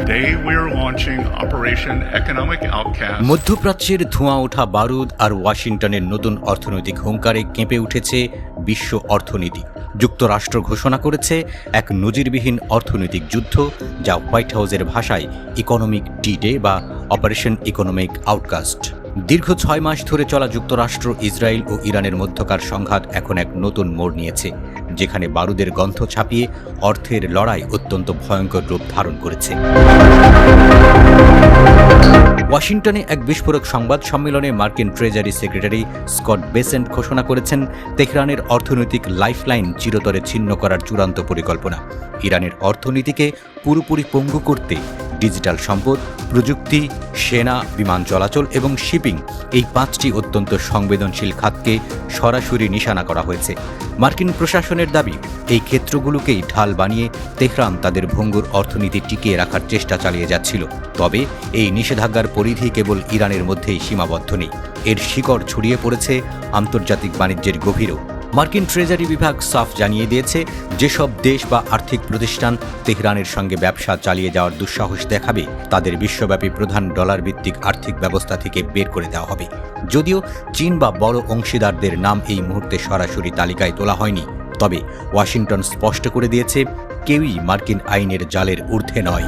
Today we are launching Operation Economic Outcast. মধ্যপ্রাচ্যের ধোঁয়া ওঠা বারুদ আর ওয়াশিংটনের নতুন অর্থনৈতিক হুঙ্কারে কেঁপে উঠেছে বিশ্ব অর্থনীতি। যুক্তরাষ্ট্র ঘোষণা করেছে এক নজিরবিহীন অর্থনৈতিক যুদ্ধ, যা হোয়াইট হাউসের ভাষায় ইকোনমিক ডি-ডে বা অপারেশন ইকোনমিক আউটকাস্ট। দীর্ঘ 6 মাস ধরে চলা যুক্তরাষ্ট্র, ইসরায়েল ও ইরানের মধ্যকার সংঘাত এখন এক নতুন মোড় নিয়েছে, যেখানে বারুদের গন্ধ ছাপিয়ে অর্থের লড়াই অত্যন্ত ভয়ঙ্কর রূপ ধারণ করেছে। ওয়াশিংটনে এক বিস্ফোরক সংবাদ সম্মেলনে মার্কিন ট্রেজারি সেক্রেটারি স্কট বেসেন্ট ঘোষণা করেছেন তেহরানের অর্থনৈতিক লাইফলাইন চিরতরে ছিন্ন করার চূড়ান্ত পরিকল্পনা। ইরানের অর্থনীতিকে পুরোপুরি পঙ্গু করতে ডিজিটাল সম্পদ, প্রযুক্তি, সেনা, বিমান চলাচল এবং শিপিং, এই 5টি অত্যন্ত সংবেদনশীল খাতকে সরাসরি নিশানা করা হয়েছে। মার্কিন প্রশাসনের দাবি, এই ক্ষেত্রগুলোকেই ঢাল বানিয়ে তেহরান তাদের ভঙ্গুর অর্থনীতি টিকিয়ে রাখার চেষ্টা চালিয়ে যাচ্ছিল। তবে এই নিষেধাজ্ঞার পরিধি কেবল ইরানের মধ্যেই সীমাবদ্ধ নেই, এর শিকড় ছড়িয়ে পড়েছে আন্তর্জাতিক বাণিজ্যের গভীরেও। মার্কিন ট্রেজারি বিভাগ সাফ জানিয়ে দিয়েছে, যেসব দেশ বা আর্থিক প্রতিষ্ঠান তেহরানের সঙ্গে ব্যবসা চালিয়ে যাওয়ার দুঃসাহস দেখাবে, তাদের বিশ্বব্যাপী প্রধান ডলার ভিত্তিক আর্থিক ব্যবস্থা থেকে বের করে দেওয়া হবে। যদিও চীন বা বড় অংশীদারদের নাম এই মুহূর্তে সরাসরি তালিকায় তোলা হয়নি, তবে ওয়াশিংটন স্পষ্ট করে দিয়েছে, কেউই মার্কিন আইনের জালের ঊর্ধ্বে নয়।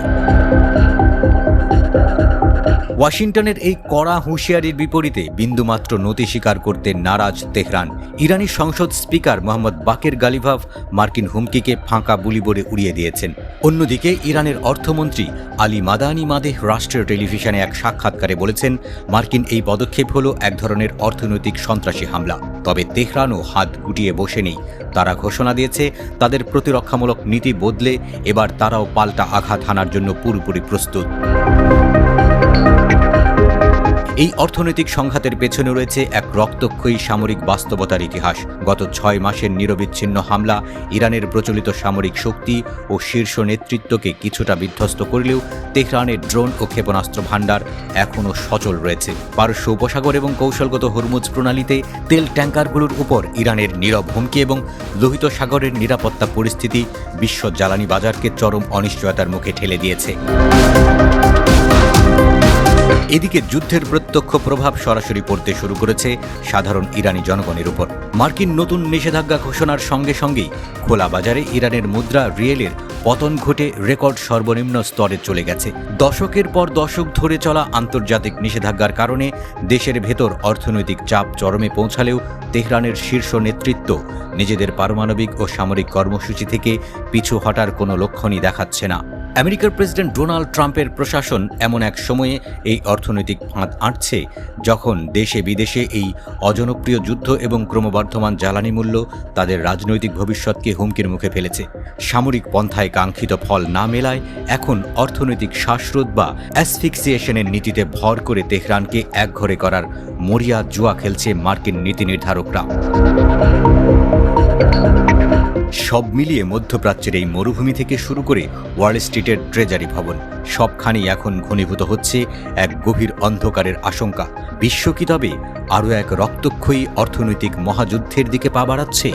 ওয়াশিংটনের এই কড়া হুঁশিয়ারির বিপরীতে বিন্দুমাত্র নতি স্বীকার করতে নারাজ তেহরান। ইরানি সংসদ স্পিকার মোহাম্মদ বাকের গালিভাভ মার্কিন হুমকিকে ফাঁকা বুলি বলে উড়িয়ে দিয়েছেন। অন্যদিকে ইরানের অর্থমন্ত্রী আলী মাদানি মাদেহ রাষ্ট্রীয় টেলিভিশনে এক সাক্ষাৎকারে বলেছেন, মার্কিন এই পদক্ষেপ হল এক ধরনের অর্থনৈতিক সন্ত্রাসী হামলা। তবে তেহরানও হাত গুটিয়ে বসে নেই। তারা ঘোষণা দিয়েছে, তাদের প্রতিরক্ষামূলক নীতি বদলে এবার তারাও পাল্টা আঘাত হানার জন্য পুরোপুরি প্রস্তুত। এই অর্থনৈতিক সংঘাতের পেছনে রয়েছে এক রক্তক্ষয়ী সামরিক বাস্তবতার ইতিহাস। গত 6 মাসের নিরবিচ্ছিন্ন হামলা ইরানের প্রচলিত সামরিক শক্তি ও শীর্ষ নেতৃত্বকে কিছুটা বিধ্বস্ত করলেও তেহরানের ড্রোন ও ক্ষেপণাস্ত্র ভাণ্ডার এখনও সচল রয়েছে। পারস্য উপসাগর এবং কৌশলগত হরমুজ প্রণালীতে তেল ট্যাঙ্কারগুলোর উপর ইরানের নীরব হুমকি এবং লোহিত সাগরের নিরাপত্তা পরিস্থিতি বিশ্ব জ্বালানি বাজারকে চরম অনিশ্চয়তার মুখে ঠেলে দিয়েছে। এদিকে যুদ্ধের প্রত্যক্ষ প্রভাব সরাসরি পড়তে শুরু করেছে সাধারণ ইরানি জনগণের উপর। মার্কিন নতুন নিষেধাজ্ঞা ঘোষণার সঙ্গে সঙ্গেই খোলা বাজারে ইরানের মুদ্রা রিয়েলের পতন ঘটে রেকর্ড সর্বনিম্ন স্তরে চলে গেছে। দশকের পর দশক ধরে চলা আন্তর্জাতিক নিষেধাজ্ঞার কারণে দেশের ভেতর অর্থনৈতিক চাপ চরমে পৌঁছালেও তেহরানের শীর্ষ নেতৃত্ব নিজেদের পারমাণবিক ও সামরিক কর্মসূচি থেকে পিছু হটার কোনো লক্ষণই দেখাচ্ছে না। আমেরিকার প্রেসিডেন্ট ডোনাল্ড ট্রাম্পের প্রশাসন এমন এক সময়ে এই অর্থনৈতিক ফাঁদ আঁটছে, যখন দেশে বিদেশে এই অজনপ্রিয় যুদ্ধ এবং ক্রমবর্ধমান জ্বালানি মূল্য তাদের রাজনৈতিক ভবিষ্যৎকে হুমকির মুখে ফেলেছে। সামরিক পন্থায় কাঙ্ক্ষিত ফল না মেলায় এখন অর্থনৈতিক শ্বাসরোধ বা অ্যাসফিক্সিয়েশনের নীতিতে ভর করে তেহরানকে একঘরে করার মরিয়া জুয়া খেলছে মার্কিন নীতি নির্ধারকরা। সব মিলিয়ে মধ্যপ্রাচ্যের এই মরুভূমি থেকে শুরু করে ওয়াল স্ট্রিটের ট্রেজারি ভবন, সবখানেই এখন ঘনীভূত হচ্ছে এক গভীর অন্ধকারের আশঙ্কা। বিশ্ব কি তবে আরও এক রক্তক্ষয়ী অর্থনৈতিক মহাযুদ্ধের দিকে পা বাড়াচ্ছে?